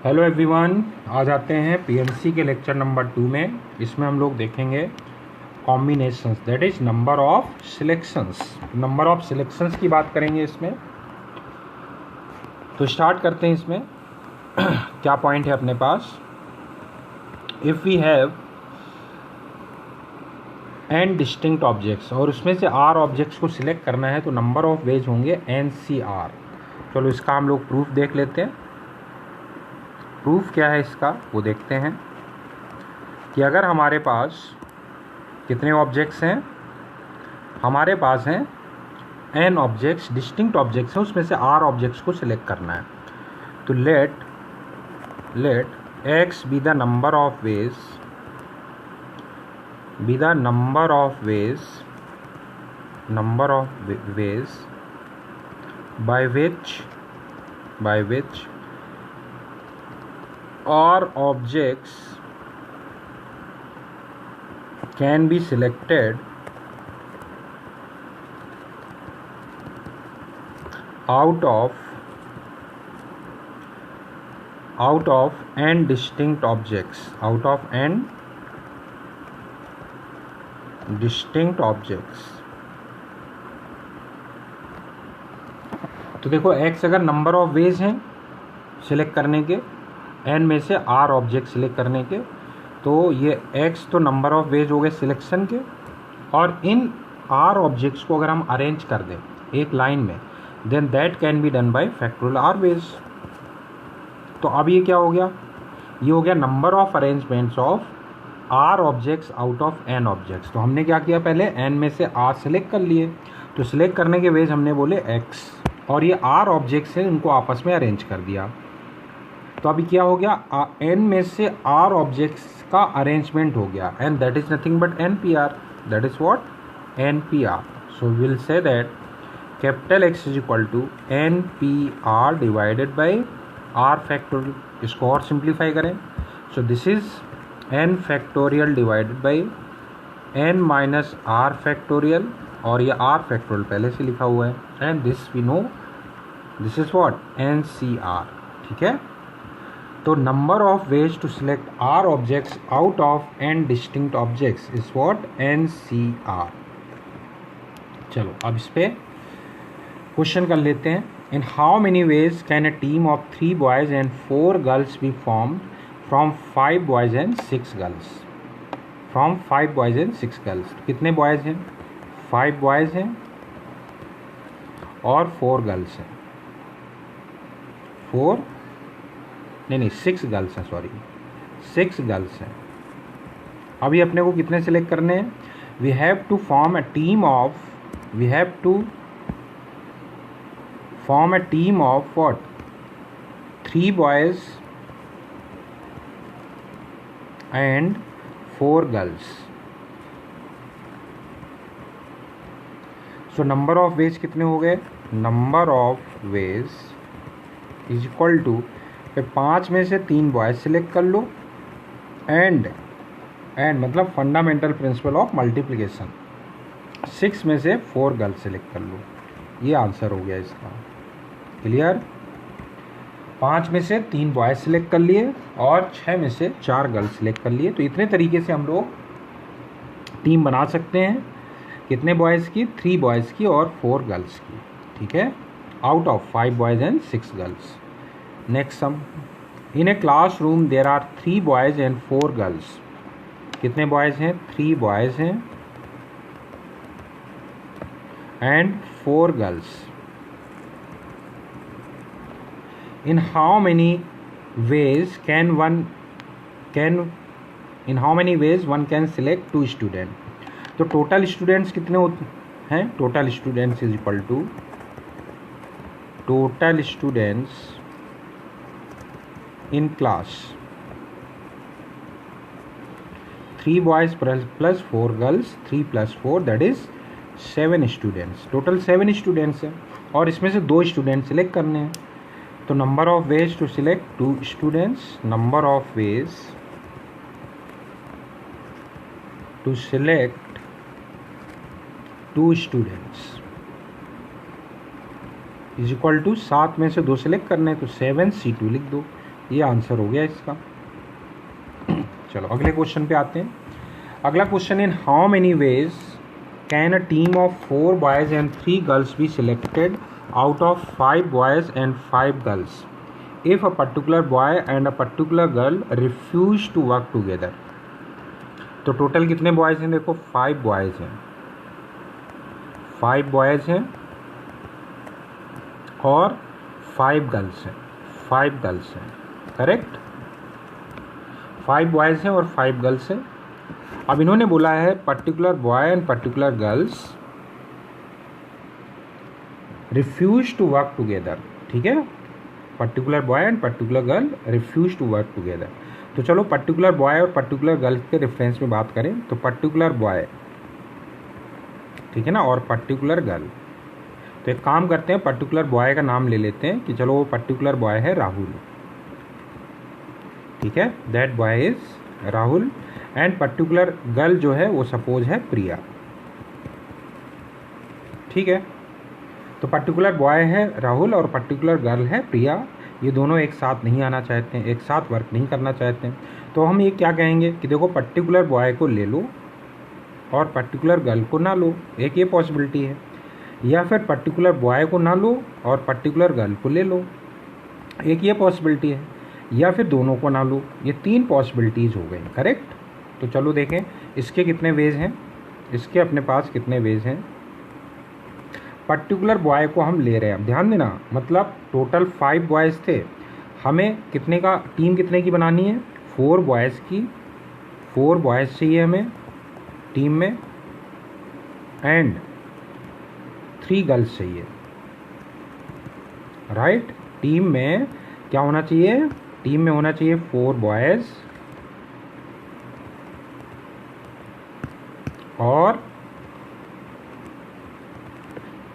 Hello everyone, आज आते हैं पीएनसी के लेक्चर नंबर 2 में। इसमें हम लोग देखेंगे combinations, that is number of selections. Number of selections की बात करेंगे इसमें। तो स्टार्ट करते हैं इसमें। क्या पॉइंट है अपने पास? If we have n distinct objects और उसमें से आर ऑब्जेक्ट्स को सिलेक्ट करना है तो नंबर ऑफ वेज होंगे एन सी आर। चलो इसका हम लोग प्रूफ देख लेते हैं। प्रूफ क्या है इसका वो देखते हैं कि अगर हमारे पास कितने ऑब्जेक्ट्स हैं, हमारे पास हैं एन ऑब्जेक्ट्स, डिस्टिंक्ट ऑब्जेक्ट्स हैं, उसमें से आर ऑब्जेक्ट्स को सिलेक्ट करना है। तो let X be the number of ways, by which R objects can be selected out of n distinct objects, तो देखो x अगर नंबर ऑफ वेज हैं सिलेक्ट करने के, n में से r ऑब्जेक्ट सिलेक्ट करने के, तो ये x तो नंबर ऑफ वेज हो गए सिलेक्शन के, और इन r ऑब्जेक्ट्स को अगर हम अरेंज कर दें एक लाइन में, then that can be done by factorial r ways. तो अब ये क्या हो गया? ये हो गया number of arrangements of r objects out of n objects. तो हमने क्या किया, पहले n में से r सिलेक्ट कर लिए, तो सिलेक्ट करने के वेज हमने बोले x, और ये r ऑब्जेक्ट्स हैं उनको आपस में अरेंज कर दिया। तो अभी क्या हो गया, n में से r ऑब्जेक्ट्स का अरेंजमेंट हो गया, and that is nothing but npr, that is what, npr। So will say that capital X is equal to npr divided by r factorial. इसको और सिंप्लीफाई करें, so this is n factorial divided by n minus r factorial, और ये r factorial पहले से लिखा हुआ है, and this we know, this is what, NCR। ठीक है, तो number of ways to select r objects out of n distinct objects is what, NCR। चलो अब इस पे क्वेश्चन कर लेते हैं। इन how many ways can a team of 3 boys and 4 girls be formed from 5 boys and 6 girls? From 5 boys and 6 girls, कितने boys हैं? 5 boys हैं और 4 गर्ल्स हैं। 6 गर्ल्स हैं, सॉरी 6 गर्ल्स हैं। अभी अपने को कितने सेलेक्ट करने हैं? We have to form a team of what, 3 boys and 4 girls. So number of ways कितने हो गए? Number of ways is equal to 5 में से 3 बॉयज सिलेक्ट कर लो, एंड मतलब फंडामेंटल प्रिंसिपल ऑफ मल्टीप्लिकेशन, 6 में से 4 गर्ल्स सिलेक्ट कर लो। ये आंसर हो गया इसका। क्लियर? 5 में से 3 बॉयज सिलेक्ट कर लिए और 6 में से 4 गर्ल्स सिलेक्ट कर लिए। तो इतने तरीके से हम लोग टीम बना सकते हैं। कितने बॉयज़ की? 3 बॉयज़ की और 4 गर्ल्स की। ठीक है, out of 5 boys and 6 girls. Next sum, in a class room there are 3 boys and 4 girls. कितने बॉयज़ हैं? 3 बॉयज़ हैं and 4 girls. In how many ways one can select 2 student? तो टोटल स्टूडेंट्स कितने होते हैं? Total students is equal to total students in class, 3 boys plus 4 girls, 3 plus 4 that is 7 students. Total 7 students हैं और इसमें से 2 student select करने हैं। तो number of ways to select 2 students, number of ways to select 2 students is equal to 7 में से 2 select करने, तो 7 C2 लिख दो। ये आंसर हो गया इसका। चलो अगले क्वेश्चन पे आते हैं। अगला question, in how many ways can a team of 4 boys and 3 girls be selected out of 5 boys and 5 girls if a particular boy and a particular girl refuse to work together. तो total कितने boys हैं? देखो 5 boys हैं, 5 boys हैं और 5 girls हैं, 5 girls हैं, correct. 5 boys हैं और 5 गर्ल्स हैं। अब इन्होंने बोला है particular boy and particular girls refuse to work together, ठीक है। Particular boy and particular girl refuse to work together. तो चलो पर्टिकुलर बॉय और पर्टिकुलर गर्ल के रेफरेंस में बात करें तो पर्टिकुलर बॉय, ठीक है ना, और पर्टिकुलर गर्ल। तो एक काम करते हैं, पर्टिकुलर बॉय का नाम ले लेते हैं कि चलो वो पर्टिकुलर बॉय है राहुल, ठीक है, that boy is Rahul. And particular girl जो है वो सपोज है प्रिया, ठीक है। तो पर्टिकुलर बॉय है राहुल और पर्टिकुलर गर्ल है प्रिया। ये दोनों एक साथ नहीं आना चाहते हैं, एक साथ वर्क नहीं करना चाहते हैं। तो हम ये क्या कहेंगे कि देखो पर्टिकुलर बॉय को ले लो और पर्टिकुलर गर्ल को ना लो, एक ये पॉसिबिलिटी है। या फिर पर्टिकुलर बॉय को ना लो और पर्टिकुलर गर्ल को ले लो, एक ये पॉसिबिलिटी है। या फिर दोनों को ना लो। ये 3 पॉसिबिलिटीज़ हो गई, करेक्ट। तो चलो देखें इसके कितने वेज हैं। इसके अपने पास कितने वेज हैं। पर्टिकुलर बॉय को हम ले रहे हैं, अब ध्यान देना, मतलब टोटल 5 बॉयज़ थे, हमें कितने का टीम कितने की बनानी है? 4 बॉयज़ की। 4 बॉयज़ चाहिए हमें टीम में एंड 3 गर्ल्स चाहिए, राइट। टीम में क्या होना चाहिए? टीम में होना चाहिए 4 बॉयज़ और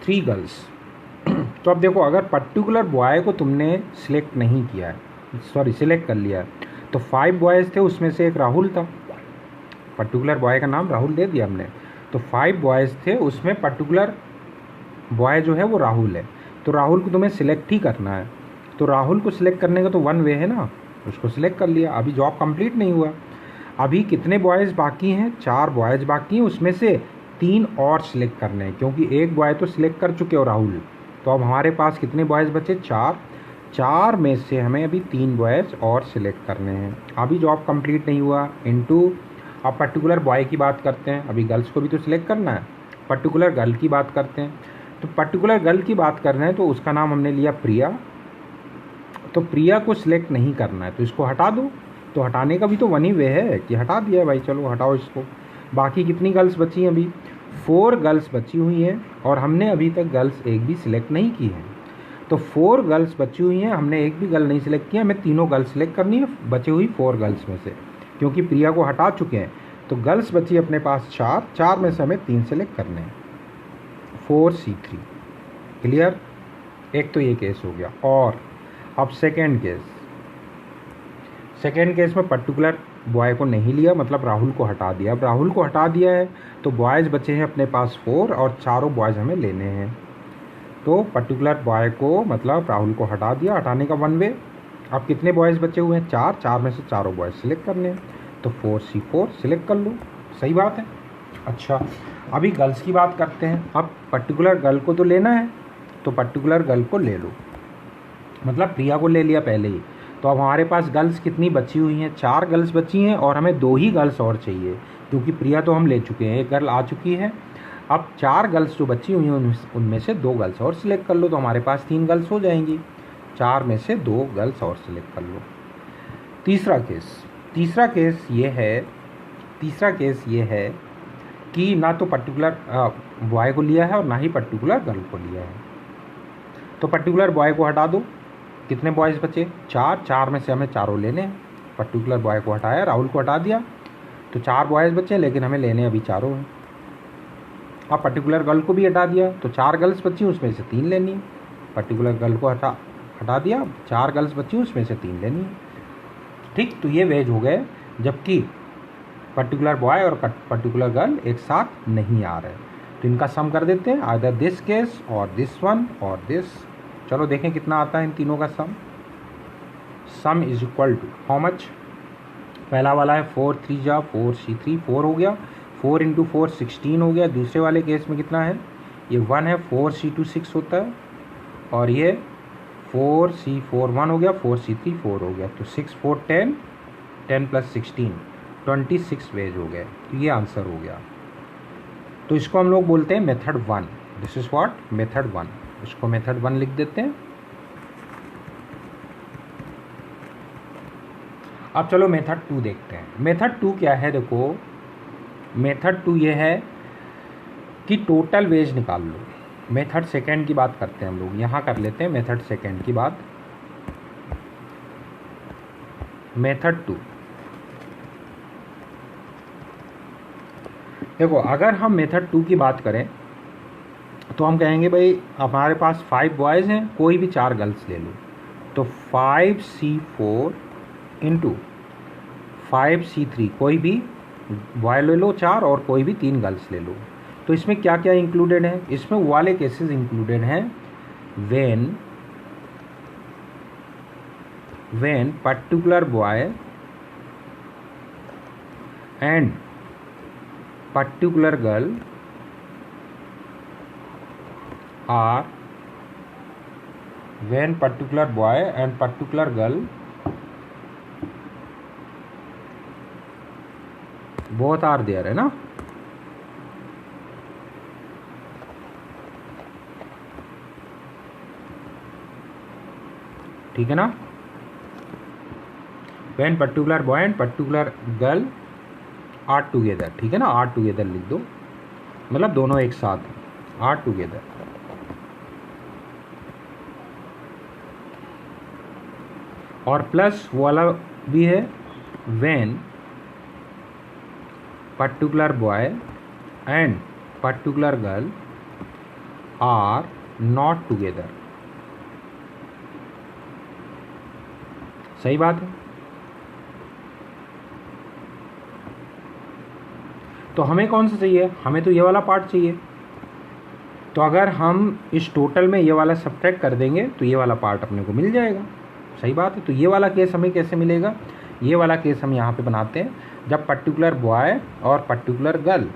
3 गर्ल्स। तो अब देखो अगर पर्टिकुलर बॉय को तुमने सिलेक्ट नहीं किया है, सॉरी सिलेक्ट कर लिया है, तो 5 बॉयज़ थे, उसमें से एक राहुल था। पर्टिकुलर बॉय का नाम राहुल दे दिया हमने। तो 5 बॉयज़ थे, उसमें पर्टिकुलर बॉय जो है वो राहुल है। तो राहुल को तुम्हें सिलेक्ट ही करना है। तो राहुल को सिलेक्ट करने का तो 1 वे है ना, उसको सिलेक्ट कर लिया। अभी जॉब कंप्लीट नहीं हुआ। अभी कितने बॉयज़ बाकी हैं? 4 बॉयज़ बाकी हैं, उसमें से 3 और सिलेक्ट करने हैं, क्योंकि एक बॉय तो सिलेक्ट कर चुके हो राहुल। तो अब हमारे पास कितने बॉयज़ बचे? 4। 4 में से हमें अभी 3 बॉयज़ और सिलेक्ट करने हैं। अभी जॉब कंप्लीट नहीं हुआ इनटू। अब पर्टिकुलर बॉय की बात करते हैं, अभी गर्ल्स को भी तो सिलेक्ट करना है। पर्टिकुलर गर्ल की बात करते हैं, तो पर्टिकुलर गर्ल की बात कर रहे हैं तो उसका नाम हमने लिया प्रिया। तो प्रिया को सिलेक्ट नहीं करना है, तो इसको हटा दो। तो हटाने का भी तो 1 ही वे है कि हटा दिया भाई, चलो हटाओ इसको। बाकी कितनी गर्ल्स बची हैं? अभी 4 गर्ल्स बची हुई हैं और हमने अभी तक गर्ल्स एक भी सिलेक्ट नहीं की है। तो 4 गर्ल्स बची हुई हैं, हमने एक भी गर्ल नहीं सिलेक्ट किया, हमें तीनों गर्ल्स सिलेक्ट करनी है बची हुई 4 गर्ल्स में से, क्योंकि प्रिया को हटा चुके हैं। तो गर्ल्स बची अपने पास 4, 4 में से हमें 3 सिलेक्ट करने हैं, 4C3। क्लियर? एक तो ये केस हो गया। और अब सेकेंड केस में पर्टिकुलर बॉय को नहीं लिया, मतलब राहुल को हटा दिया। अब राहुल को हटा दिया है तो बॉयज़ बचे हैं अपने पास 4 और चारों बॉयज़ हमें लेने हैं। तो पर्टिकुलर बॉय को मतलब राहुल को हटा दिया, हटाने का 1 वे। अब कितने बॉयज़ बचे हुए हैं? 4। 4 में से चारों बॉयज़ सिलेक्ट करने हैं, तो 4C4 सिलेक्ट कर लो। सही बात है। अच्छा अभी गर्ल्स की बात करते हैं। अब पर्टिकुलर गर्ल को तो लेना है, तो पर्टिकुलर गर्ल को ले लो, मतलब प्रिया को ले लिया पहले ही। तो अब हमारे पास गर्ल्स कितनी बची हुई हैं? 4 गर्ल्स बची हैं और हमें 2 ही गर्ल्स और चाहिए, क्योंकि प्रिया तो हम ले चुके हैं, एक गर्ल आ चुकी है। अब 4 गर्ल्स जो बची हुई हैं उनमें से 2 गर्ल्स और सिलेक्ट कर लो, तो हमारे पास 3 गर्ल्स हो जाएंगी। 4 में से 2 गर्ल्स और सिलेक्ट कर लो। तीसरा केस ये है कि ना तो पर्टिकुलर बॉय को लिया है और ना ही पर्टिकुलर गर्ल को लिया है। तो पर्टिकुलर बॉय को हटा दो। कितने बॉयज़ बचे? 4। 4 में से हमें चारों लेने हैं। पर्टिकुलर बॉय को हटाया, राहुल को हटा दिया, तो 4 बॉयज़ बचे, लेकिन हमें लेने अभी चारों हैं। अब पर्टिकुलर गर्ल को भी हटा दिया, तो 4 गर्ल्स बची, उसमें से 3 लेनी है। पर्टिकुलर गर्ल को हटा दिया, 4 गर्ल्स बची, उसमें से 3 लेनी है। ठीक, तो ये वेज हो गए, जबकि पर्टिकुलर बॉय और पर्टिकुलर गर्ल एक साथ नहीं आ रहे। तो इनका सम कर देते हैं, आइदर दिस केस और दिस वन और दिस। चलो देखें कितना आता है इन तीनों का sum. Sum is equal to how much. पहला वाला है 4 3 जा 4 C3 4 हो गया, 4 इंटू 4 16 हो गया। दूसरे वाले केस में कितना है, ये 1 है, 4 C2 6 होता है, और ये 4 C4 1 हो गया, 4 C3 4 हो गया। तो 6 4 10, 10 प्लस 16 26 वेज हो गए। तो ये आंसर हो गया। तो इसको हम लोग बोलते हैं method 1। This is what method 1। इसको मेथड 1 लिख देते हैं। अब चलो मेथड 2 देखते हैं। मेथड 2 क्या है, देखो मेथड 2 ये है कि टोटल वेज निकाल लो। मेथड सेकेंड की बात करते हैं हम लोग, यहाँ कर लेते हैं मेथड सेकेंड की बात। मेथड 2 देखो, अगर हम मेथड 2 की बात करें तो हम कहेंगे भाई हमारे पास 5 बॉयज़ हैं, कोई भी 4 गर्ल्स ले लो। तो 5C4 इंटू 5C3, कोई भी बॉय ले लो 4 और कोई भी 3 गर्ल्स ले लो। तो इसमें क्या क्या इंक्लूडेड है, इसमें वो वाले केसेस इंक्लूडेड हैं when particular boy and particular girl are when particular boy and particular girl both are there, है ना। ठीक है ना। when particular boy and particular girl are together, ठीक है ना, are together लिख दो, मतलब दोनों एक साथ are together। और प्लस वाला भी है when particular boy and particular girl are not together। सही बात है। तो हमें कौन सा चाहिए, हमें तो ये वाला पार्ट चाहिए। तो अगर हम इस टोटल में ये वाला सब्ट्रैक्ट कर देंगे तो ये वाला पार्ट अपने को मिल जाएगा। सही बात है। तो ये वाला केस हमें कैसे मिलेगा, ये वाला केस हम यहाँ पे बनाते हैं जब पर्टिकुलर बॉय और पर्टिकुलर गर्ल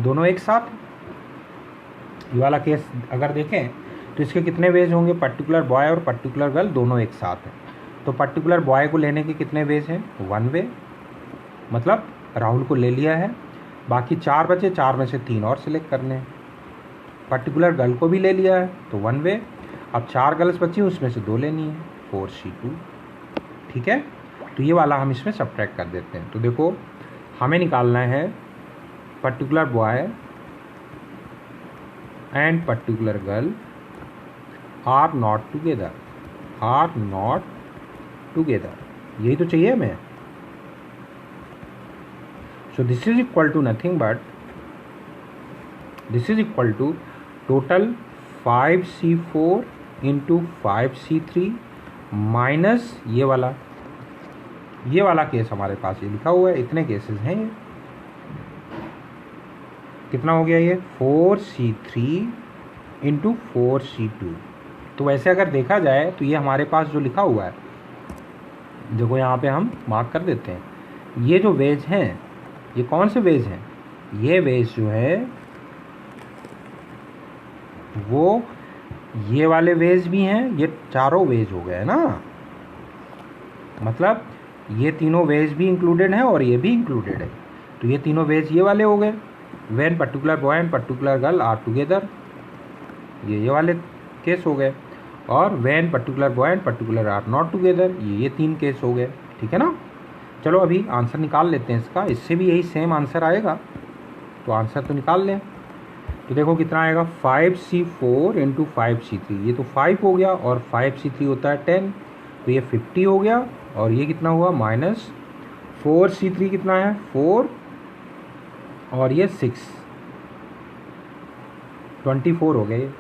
दोनों एक साथ। ये वाला केस अगर देखें तो इसके कितने वेज होंगे, पर्टिकुलर बॉय और पर्टिकुलर गर्ल दोनों एक साथ हैं। तो पर्टिकुलर बॉय को लेने के कितने वेज हैं, 1 वे, मतलब राहुल को ले लिया है, बाकी 4 बचे, 4 में से 3 और सिलेक्ट करने हैं। पर्टिकुलर गर्ल को भी ले लिया है तो 1 वे, अब 4 गर्ल्स बची उसमें से 2 लेनी है, 4C2। ठीक है। तो ये वाला हम इसमें सब्ट्रैक्ट कर देते हैं। तो देखो हमें निकालना है particular boy and particular girl are not together, are not together, यही तो चाहिए हमें। So this is equal to nothing but this is equal to total 5C4 into 5C3 minus ये वाला केस हमारे पास ये लिखा हुआ है। इतने केसेस हैं ये। कितना हो गया ये, 4C3 इंटू 4C2। तो वैसे अगर देखा जाए तो ये हमारे पास जो लिखा हुआ है, देखो यहाँ पे हम मार्क कर देते हैं, ये जो वेज हैं ये कौन से वेज हैं, ये वेज जो है वो ये वाले वेज भी हैं, ये चारों वेज हो गए ना, मतलब ये तीनों वेज भी इंक्लूडेड हैं और ये भी इंक्लूडेड है। तो ये तीनों वेज ये वाले हो गए। When particular boy and particular girl are together, ये वाले केस हो गए। और when particular boy and particular are not together, ये 3 केस हो गए। ठीक है ना। चलो अभी आंसर निकाल लेते हैं इसका, इससे भी यही सेम आंसर आएगा। तो आंसर तो निकाल लें। तो देखो कितना आएगा, 5C4 इंटू 5C3, ये तो 5 हो गया और 5C3 होता है 10, तो ये 50 हो गया। और ये कितना हुआ, माइनस 4C3 कितना है 4 और ये 6, 24 हो गया ये।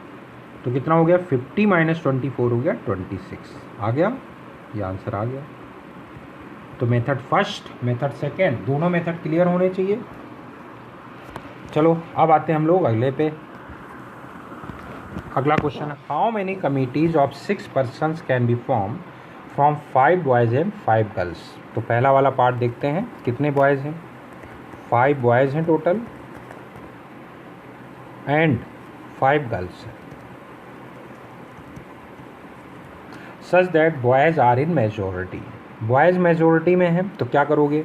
तो कितना हो गया, 50 माइनस 24 हो गया 26। आ गया, ये आंसर आ गया। तो मेथड फर्स्ट मेथड सेकेंड दोनों मेथड क्लियर होने चाहिए। चलो अब आते हैं हम लोग अगले पे। अगला क्वेश्चन है, how many committees of 6 persons can be form from 5 boys and 5 girls. तो पहला वाला पार्ट देखते हैं, कितने बॉयज़ हैं, 5 बॉयज़ हैं टोटल एंड 5 गर्ल्स हैं। Such that boys are in majority, boys majority में हैं तो क्या करोगे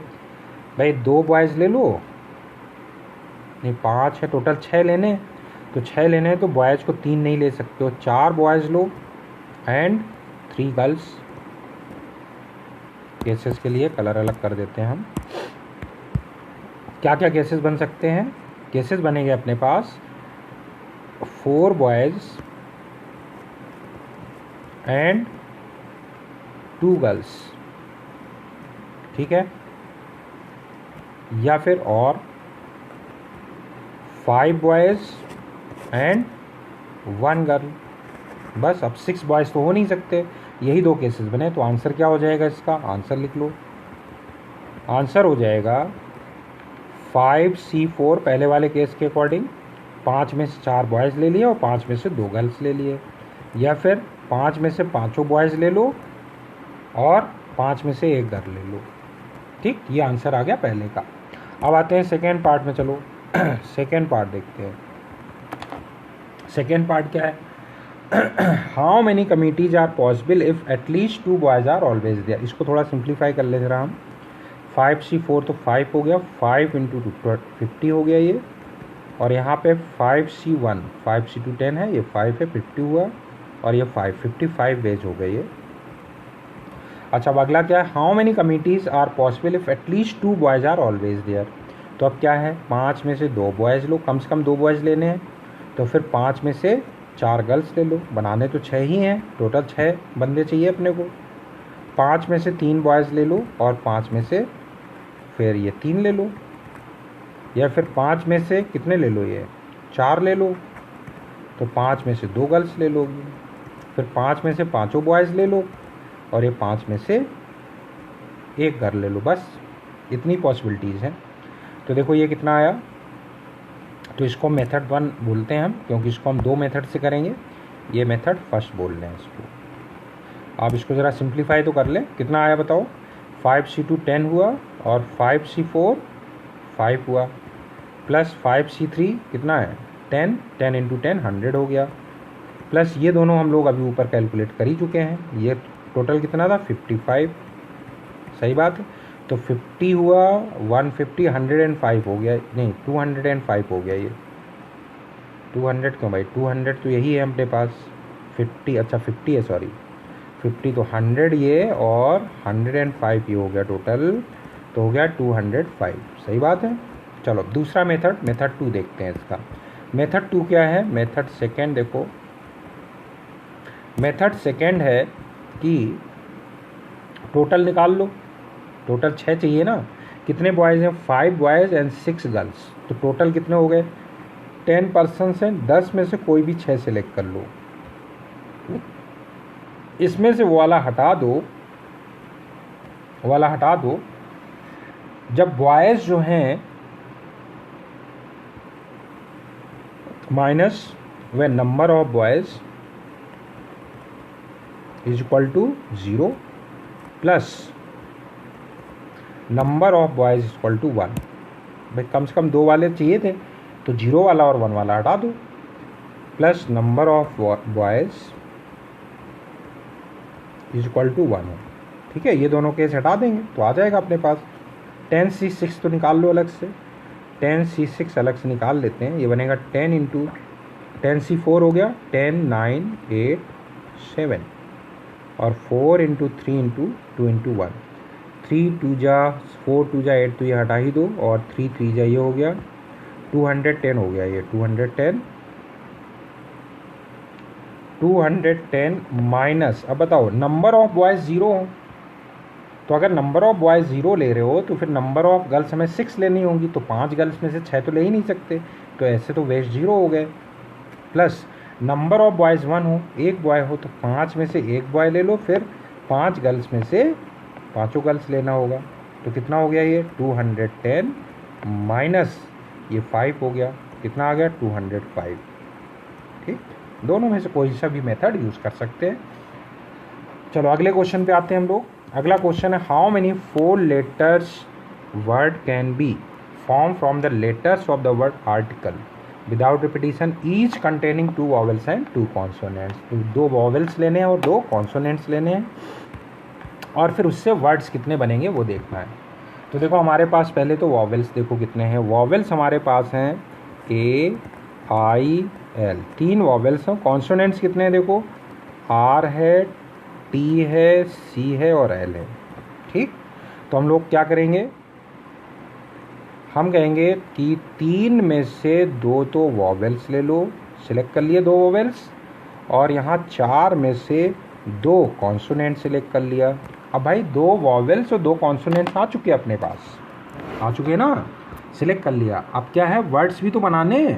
भाई, 2 बॉयज़ ले लो, नहीं 5 है टोटल, 6 लेने, तो 6 लेने हैं तो बॉयज़ को 3 नहीं ले सकते हो, 4 boys low and 3 girls. Cases के लिए कलर अलग कर देते हैं हम। क्या क्या केसेस बन सकते हैं, केसेस बनेंगे अपने पास 4 बॉयज़ एंड 2 गर्ल्स, ठीक है, या फिर और 5 बॉयज़ एंड 1 गर्ल। बस अब 6 बॉयज़ तो हो नहीं सकते, यही 2 केसेस बने। तो आंसर क्या हो जाएगा इसका, आंसर लिख लो। आंसर हो जाएगा 5C4 पहले वाले केस के अकॉर्डिंग, 5 में से 4 बॉयज़ ले लिए और 5 में से 2 गर्ल्स ले लिए, या फिर 5 में से 5 बॉयज़ ले लो और 5 में से 1 गर्ल ले लो। ठीक, ये आंसर आ गया पहले का। अब आते हैं सेकेंड पार्ट में, चलो सेकेंड पार्ट देखते हैं। सेकेंड पार्ट क्या है, how many committees are possible if at least 2 boys are always there. इसको थोड़ा सिंप्लीफाई कर ले जरा हम। 5C4 तो 5 हो गया, 5 × 2 50 हो गया ये, और यहाँ पे 5C1 5C2 10 है, ये 5 है 50 हुआ, और ये 55 वेज हो गए ये। अच्छा, अब अगला क्या है, how many committees are possible if at least 2 boys are always there. तो अब क्या है, 5 में से 2 बॉयज़ लो, कम से कम 2 बॉयज़ लेने हैं, तो फिर 5 में से 4 गर्ल्स ले लो, बनाने तो 6 ही हैं, टोटल 6 बंदे चाहिए अपने को। 5 में से 3 बॉयज़ ले लो और 5 में से फिर ये 3 ले लो, या फिर 5 में से कितने ले लो, ये 4 ले लो, तो 5 में से 2 गर्ल्स ले लोगी, फिर 5 में से 5 बॉयज़ ले लो और ये 5 में से 1 गर्ल ले लो। बस इतनी पॉसिबिलिटीज़ हैं। तो देखो ये कितना आया, तो इसको मेथड 1 बोलते हैं हम, क्योंकि इसको हम 2 मेथड से करेंगे। ये मेथड फर्स्ट बोल रहे हैं इसको। आप इसको ज़रा सिंप्लीफाई तो कर लें, कितना आया बताओ, 5C2 10 हुआ और 5C4 5 हुआ, प्लस 5C3 कितना है 10, 10 × 10 100 हो गया, प्लस ये दोनों हम लोग अभी ऊपर कैलकुलेट कर ही चुके हैं, ये टोटल कितना था 55। सही बात है, तो 50 हुआ, 150 105 हो गया, नहीं 205 हो गया ये। 200 क्यों भाई, 200 तो यही है अपने पास, 50 अच्छा 50 है सॉरी, 50 तो 100 ये और 105 ये हो गया टोटल, तो हो गया 205। सही बात है। चलो दूसरा मेथड, मेथड 2 देखते हैं इसका। मेथड 2 क्या है, मेथड सेकेंड देखो, मेथड सेकेंड है कि टोटल निकाल लो, टोटल 6 चाहिए ना, कितने बॉयज़ हैं, 5 बॉयज़ एंड 6 गर्ल्स, तो टोटल कितने हो गए, 10 पर्सन्स हैं, 10 में से कोई भी 6 सेलेक्ट कर लो, इसमें से वो वाला हटा दो, वाला हटा दो, जब बॉयज़ जो हैं minus way number of boys is equal to 0 plus number of boys is equal to 1। भाई कम से कम 2 वाले चाहिए थे, तो 0 वाला और 1 वाला हटा दो, plus number of boys is equal to 1 है। ठीक है, ये दोनों केस हटा देंगे तो आ जाएगा अपने पास। 10C6 तो निकाल लो अलग से, 10C6 अलग से निकाल लेते हैं, ये बनेगा 10 × 10C4 हो गया 10 9 8 7, और 4 × 3 × 2 × 1, 3 2 जा 4 2 जा 8, तो ये हटा ही दो, और 3 3 जा ये हो गया 210 हो गया, ये 210 माइनस, अब बताओ नंबर ऑफ बॉयज़ 0 हो, तो अगर नंबर ऑफ बॉयज़ 0 ले रहे हो तो फिर नंबर ऑफ गर्ल्स हमें 6 लेनी होंगी, तो 5 गर्ल्स में से 6 तो ले ही नहीं सकते, तो ऐसे तो वेस्ट 0 हो गए, प्लस नंबर ऑफ बॉयज़ 1 हो, 1 बॉय हो, तो 5 में से 1 बॉय ले लो, फिर 5 गर्ल्स में से 5 गर्ल्स लेना होगा, तो कितना हो गया ये 210 माइनस ये 5 हो गया, कितना आ गया 205। ठीक, दोनों में से कोई सा भी मेथड यूज़ कर सकते हैं। चलो अगले क्वेश्चन पे आते हैं हम लोग। अगला क्वेश्चन है how many 4 letters word can be form from the letters of the word article without repetition each containing 2 vowels and 2 consonants. तो 2 वॉवेल्स लेने हैं और 2 कॉन्सोनेंट्स लेने हैं और फिर उससे वर्ड्स कितने बनेंगे वो देखना है। तो देखो हमारे पास पहले तो वॉवेल्स देखो कितने हैं। वॉवेल्स हमारे पास हैं A I L, 3 वॉवेल्स हैं। कॉन्सोनेंट्स कितने हैं देखो, R है, T है, C है और L है। ठीक, तो हम लोग क्या करेंगे, हम कहेंगे कि 3 में से 2 तो वॉवेल्स ले लो, सिलेक्ट कर लिए 2 वॉवेल्स, और यहाँ 4 में से 2 कॉन्सोनेंट सिलेक्ट कर लिया। अब भाई 2 वॉवेल्स और 2 कॉन्सोनेंट्स आ चुके हैं अपने पास, आ चुके हैं ना, सिलेक्ट कर लिया। अब क्या है, वर्ड्स भी तो बनाने हैं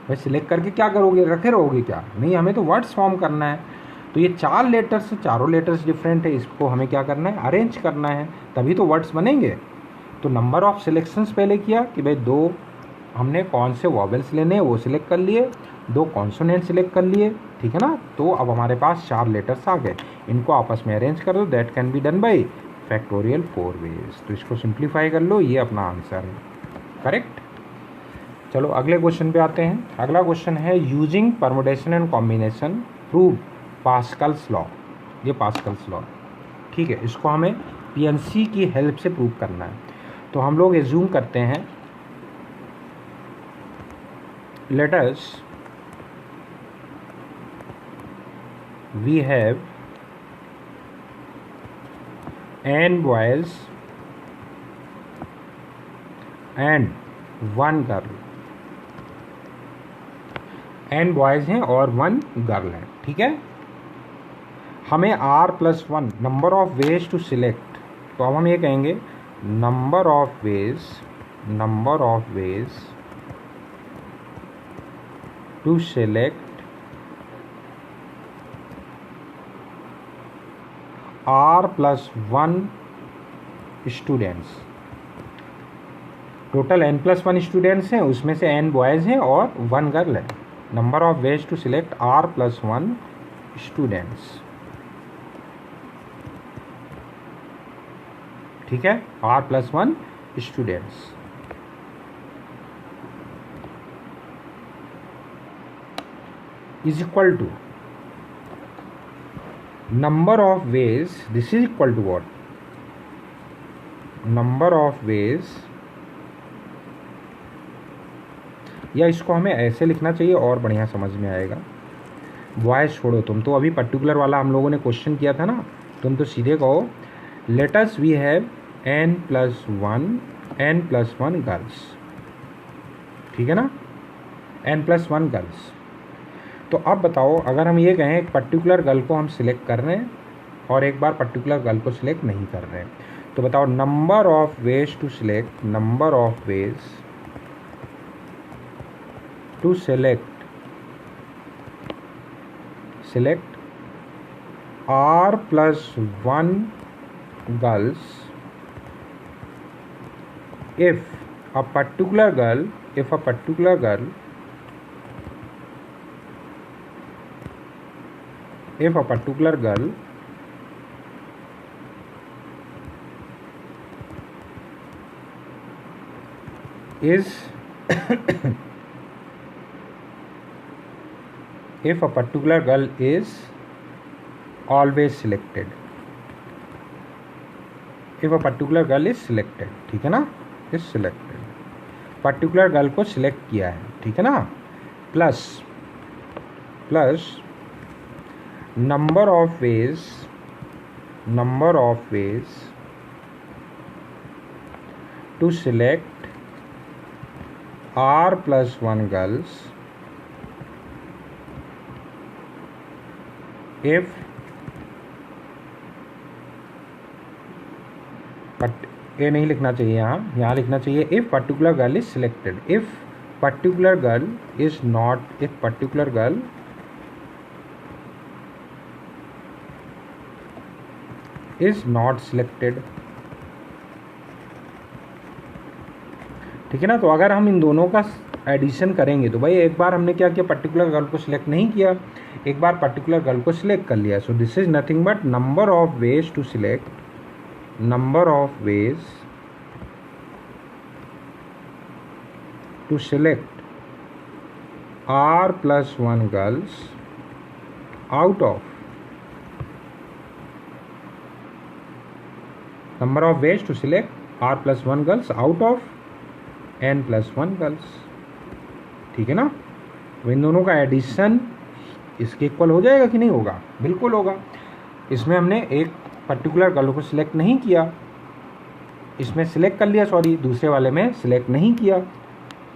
भाई। सिलेक्ट करके क्या करोगे, रखे रहोगे क्या, नहीं, हमें तो वर्ड्स फॉर्म करना है। तो ये 4 लेटर्स, चारों लेटर्स डिफरेंट है, इसको हमें क्या करना है, अरेंज करना है, तभी तो वर्ड्स बनेंगे। तो नंबर ऑफ सिलेक्शंस पहले किया कि भाई 2 हमने कौन से वॉवेल्स लेने हैं वो सिलेक्ट कर लिए, 2 कॉन्सोनेंट सिलेक्ट कर लिए, ठीक है ना। तो अब हमारे पास 4 लेटर्स आ गए, इनको आपस में अरेंज कर दो। That can be done by factorial 4 ways. तो इसको सिंप्लीफाई कर लो, ये अपना आंसर है, करेक्ट। चलो अगले क्वेश्चन पे आते हैं। अगला क्वेश्चन है using permutation and combination prove Pascal's law. ये पास्कल्स लॉ, ठीक है, इसको हमें पीएनसी की हेल्प से प्रूव करना है। तो हम लोग एज्यूम करते हैं, let us we have n boys and 1 girl. n boys हैं और 1 गर्ल है, ठीक है। हमें r+1 number of ways to select, तो अब हम ये कहेंगे number of ways to select r+1 students. Total n+1 students हैं, उसमें से n बॉयज़ हैं और 1 गर्ल है। Number of ways to select r+1 students, ठीक है, r+1 students is equal to number of ways, this is equal to what, number of ways, या इसको हमें ऐसे लिखना चाहिए और बढ़िया समझ में आएगा। वॉइस छोड़ो, तुम तो अभी पर्टिकुलर वाला हम लोगों ने क्वेश्चन किया था ना, तुम तो सीधे कहो let us we have n+1 girls, ठीक है ना, n+1 गर्ल्स। तो अब बताओ, अगर हम ये कहें एक पर्टिकुलर गर्ल को हम सिलेक्ट कर रहे हैं और एक बार पर्टिकुलर गर्ल को सिलेक्ट नहीं कर रहे हैं, तो बताओ number of ways to select, number of ways to select r+1 girls if a particular girl is if a particular girl is always selected, if a particular girl is selected, ठीक है ना, is selected, particular girl को select किया है, ठीक है ना, plus number of ways to select r+1 girls if ये नहीं लिखना चाहिए, यहाँ लिखना चाहिए if particular girl is selected, if particular girl is not, if particular girl is not selected, ठीक है ना। तो अगर हम इन दोनों का एडिशन करेंगे तो भाई एक बार हमने क्या किया, पर्टिकुलर गर्ल को सिलेक्ट नहीं किया, एक बार पर्टिकुलर गर्ल को सिलेक्ट कर लिया. So this is nothing but number of ways to select, number of ways to select r+1 girls out of number of ways to select r+1 girls out of n+1 girls. ठीक है ना. इन दोनों का addition इसके equal हो जाएगा कि नहीं होगा? बिल्कुल होगा. इसमें हमने एक पर्टिकुलर गर्ल को सिलेक्ट नहीं किया, इसमें सिलेक्ट कर लिया, सॉरी दूसरे वाले में सिलेक्ट नहीं किया,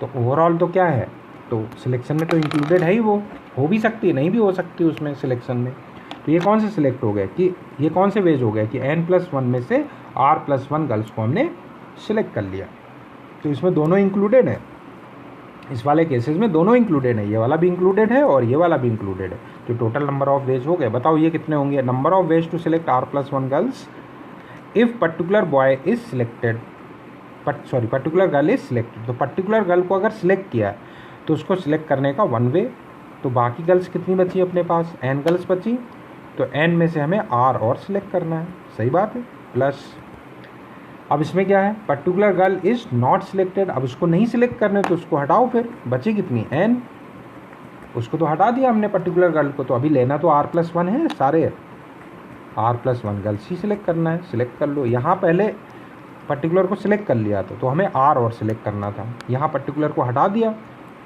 तो ओवरऑल तो क्या है, तो सिलेक्शन में तो इंक्लूडेड है ही, वो हो भी सकती है नहीं भी हो सकती उसमें सिलेक्शन में. तो ये कौन से सिलेक्ट हो गए कि ये कौन से वेज हो गए कि n+1 में से r+1 गर्ल्स को हमने सिलेक्ट कर लिया. तो इसमें दोनों इंक्लूडेड है, इस वाले केसेस में दोनों इंक्लूडेड है, ये वाला भी इंक्लूडेड है और ये वाला भी इंक्लूडेड है. तो टोटल नंबर ऑफ वेज हो गए. बताओ ये कितने होंगे? Number of ways to select r+1 girls if particular boy is selected, sorry particular girl is selected. तो पर्टिकुलर गर्ल को अगर सिलेक्ट किया तो उसको सिलेक्ट करने का वन वे. तो बाकी गर्ल्स कितनी बची अपने पास? n गर्ल्स बची. तो n में से हमें r और सिलेक्ट करना है. सही बात है. प्लस अब इसमें क्या है, particular girl is not selected. अब उसको नहीं सिलेक्ट करने तो उसको हटाओ, फिर बची कितनी? n. उसको तो हटा दिया हमने पर्टिकुलर गर्ल को, तो अभी लेना तो r+1 है, सारे r+1 गर्ल्स ही सिलेक्ट करना है. सिलेक्ट कर लो. यहाँ पहले पर्टिकुलर को सिलेक्ट कर लिया था तो हमें r और सिलेक्ट करना था. यहाँ पर्टिकुलर को हटा दिया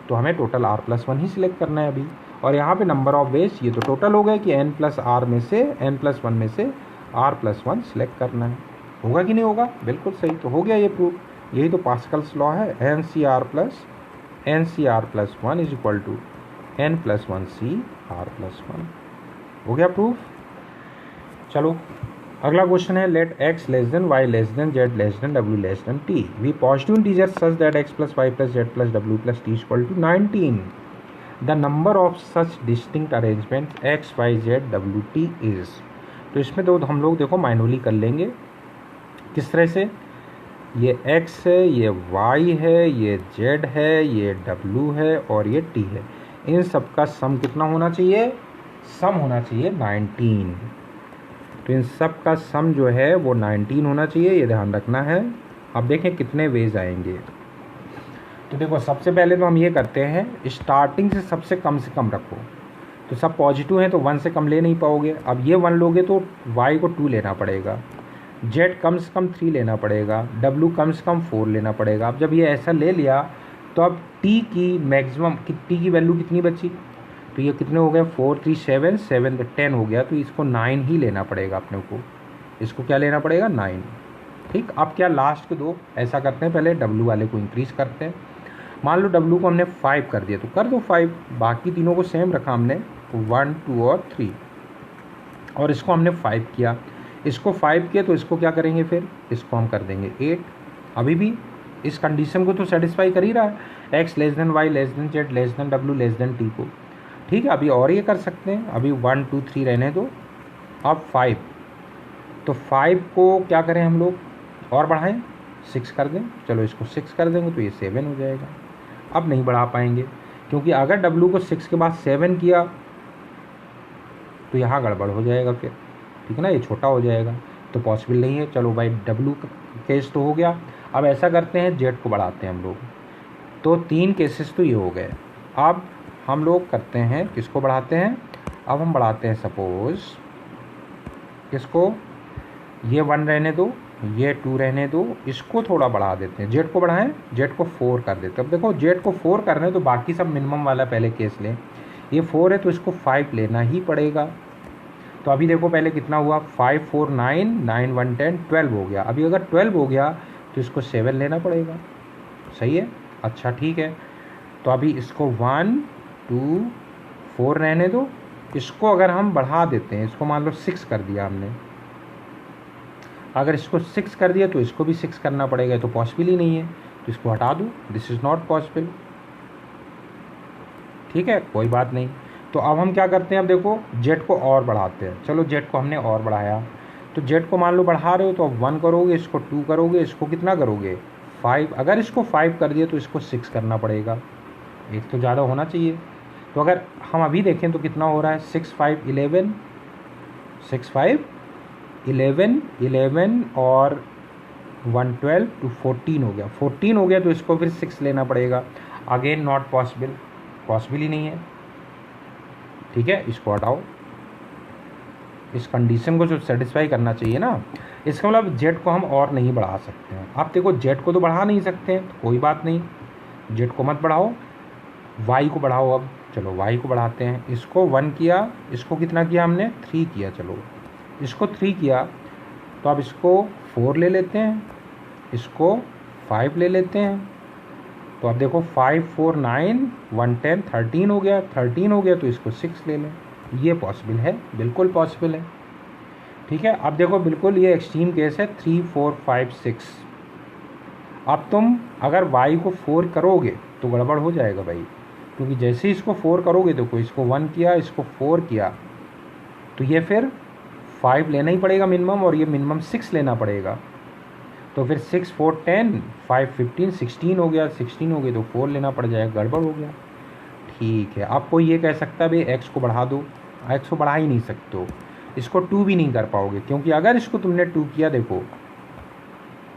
तो हमें टोटल r+1 ही सिलेक्ट करना है अभी. और यहाँ पे नंबर ऑफ वेज ये तो टोटल हो गए कि n+r में से n+1 में से r+1 सिलेक्ट करना है. होगा कि नहीं होगा? बिल्कुल सही. तो हो गया ये प्रूफ. यही तो पास्कल्स लॉ है. NCr+1 is equal to n+1CR+1. हो गया प्रूफ. चलो अगला क्वेश्चन है, let x less than y less than z less than w less than t be positive integer such that x + y + z + w + t equal to 19. The number of such distinct arrangement x y z w t is. तो इसमें तो हम लोग देखो manually कर लेंगे. किस तरह से? ये x है, ये y है, ये z है, ये w है और ये t है. इन सब का सम कितना होना चाहिए? सम होना चाहिए 19. तो इन सब का सम जो है वो 19 होना चाहिए, ये ध्यान रखना है. अब देखें कितने वेज आएंगे. तो देखो सबसे पहले तो हम ये करते हैं, स्टार्टिंग से कम रखो. तो सब पॉजिटिव हैं तो 1 से कम ले नहीं पाओगे. अब ये 1 लोगे तो y को 2 लेना पड़ेगा, z कम से कम 3 लेना पड़ेगा, w कम से कम 4 लेना पड़ेगा. अब जब ये ऐसा ले लिया तो अब t की मैक्सिमम t की वैल्यू कितनी बची? तो ये कितने हो गए? 4 3 7 7 तो 10 हो गया. तो इसको 9 ही लेना पड़ेगा अपने को. इसको क्या लेना पड़ेगा? 9. ठीक. अब क्या लास्ट के दो ऐसा करते हैं, पहले w वाले को इंक्रीज करते हैं. मान लो w को हमने 5 कर दिया तो कर दो 5. बाकी तीनों को सेम रखा हमने 1 2 और 3. और इसको हमने 5 किया, इसको 5 किया तो इसको क्या करेंगे फिर? इसको हम कर देंगे 8. अभी भी इस कंडीशन को तो सेटिस्फाई कर ही रहा है, x less than y less than z less than w less than t को. ठीक है. अभी और ये कर सकते हैं. अभी 1 2 3 रहने दो. अब 5, तो 5 को क्या करें हम लोग और बढ़ाएं, 6 कर दें. चलो इसको 6 कर देंगे तो ये 7 हो जाएगा. अब नहीं बढ़ा पाएंगे क्योंकि अगर w को 6 के बाद 7 किया तो यहाँ गड़बड़ हो जाएगा फिर. ठीक है ना, ये छोटा हो जाएगा तो पॉसिबल नहीं है. चलो भाई w का केस तो हो गया. अब ऐसा करते हैं z को बढ़ाते हैं हम लोग. तो 3 केसेस तो ये हो गए. अब हम लोग करते हैं, किसको बढ़ाते हैं? अब हम बढ़ाते हैं सपोज किसको, ये 1 रहने दो, ये 2 रहने दो, इसको थोड़ा बढ़ा देते हैं. z को बढ़ाएं, z को 4 कर देते हैं. अब देखो z को 4 करने तो बाकी सब मिनिमम वाला पहले केस लें. ये 4 है तो इसको 5 लेना ही पड़ेगा. तो अभी देखो पहले कितना हुआ, 5 4 9 9 1 10 12 हो गया. अभी अगर 12 हो गया तो इसको 7 लेना पड़ेगा. सही है. अच्छा ठीक है. तो अभी इसको 1 2 4 रहने दो. इसको अगर हम बढ़ा देते हैं, इसको मान लो 6 कर दिया हमने. अगर इसको 6 कर दिया तो इसको भी 6 करना पड़ेगा. तो पॉसिबल ही नहीं है तो इसको हटा दूँ. This is not possible. ठीक है, कोई बात नहीं. तो अब हम क्या करते हैं, अब देखो z को और बढ़ाते हैं. चलो z को हमने और बढ़ाया. तो z को मान लो बढ़ा रहे हो तो अब 1 करोगे, इसको 2 करोगे, इसको कितना करोगे 5. अगर इसको 5 कर दिया तो इसको 6 करना पड़ेगा. एक तो ज़्यादा होना चाहिए। तो अगर हम अभी देखें तो कितना हो रहा है, 6 5 11, 6 5 11 11 और 1 12 to 14 हो गया, 14 हो गया तो इसको फिर 6 लेना पड़ेगा। अगेन नॉट पॉसिबल, पॉसिबल ही नहीं है। ठीक है, इसको हटाओ, इस कंडीशन को जो सेटिस्फाई करना चाहिए ना, इसका मतलब जेड को हम और नहीं बढ़ा सकते हैं। आप देखो जेड को तो बढ़ा नहीं सकते हैं, तो कोई बात नहीं, जेड को मत बढ़ाओ, वाई को बढ़ाओ। अब चलो वाई को बढ़ाते हैं। इसको 1 किया, इसको कितना किया हमने, 3 किया। चलो इसको 3 किया तो अब इसको 4 ले लेते हैं, इसको 5 ले लेते हैं। तो अब देखो 5 4 9 1 10 13 हो गया, 13 हो गया तो इसको 6 ले लें। ये पॉसिबल है, बिल्कुल पॉसिबल है। ठीक है, अब देखो बिल्कुल ये एक्सट्रीम केस है, 3 4 5 6। अब तुम अगर y को 4 करोगे तो गड़बड़ हो जाएगा भाई, क्योंकि जैसे ही इसको 4 करोगे, देखो इसको 1 किया, इसको 4 किया, तो ये फिर 5 लेना ही पड़ेगा मिनिमम, और ये मिनिमम 6 लेना पड़ेगा। तो फिर 6 4 10 5 15 16 हो गया, 16 हो गया तो 4 लेना पड़ जाएगा, गड़बड़ हो गया। ठीक है, अब कोई ये कह सकता है भाई x को बढ़ा दो, x को बढ़ा ही नहीं सकते हो, इसको 2 भी नहीं कर पाओगे, क्योंकि अगर इसको तुमने 2 किया, देखो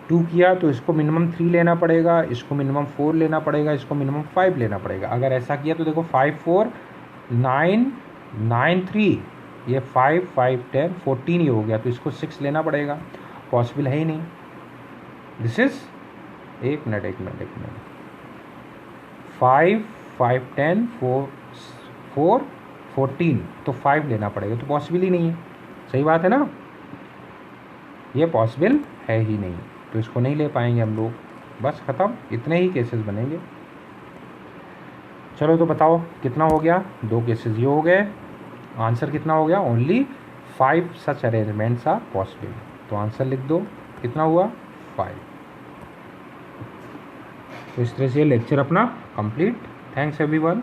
2 किया तो इसको मिनिमम 3 लेना पड़ेगा, इसको मिनिमम 4 लेना पड़ेगा, इसको मिनिमम 5 लेना पड़ेगा। अगर ऐसा किया तो देखो 5 4 9 9 3, ये 5 5 10 14 ही हो गया, तो इसको 6 लेना पड़ेगा, पॉसिबल है ही नहीं। दिस इज, एक मिनट 5 5 10 4 4 14, तो 5 लेना पड़ेगा, तो पॉसिबल ही नहीं है। सही बात है ना, ये पॉसिबल है ही नहीं, तो इसको नहीं ले पाएंगे हम लोग, बस ख़त्म, इतने ही केसेस बनेंगे। चलो तो बताओ कितना हो गया, 2 केसेस ये हो गए, आंसर कितना हो गया, only 5 such arrangements are possible. तो आंसर लिख दो, कितना हुआ, 5। तो इस तरह से लेक्चर अपना कंप्लीट। Thanks everyone.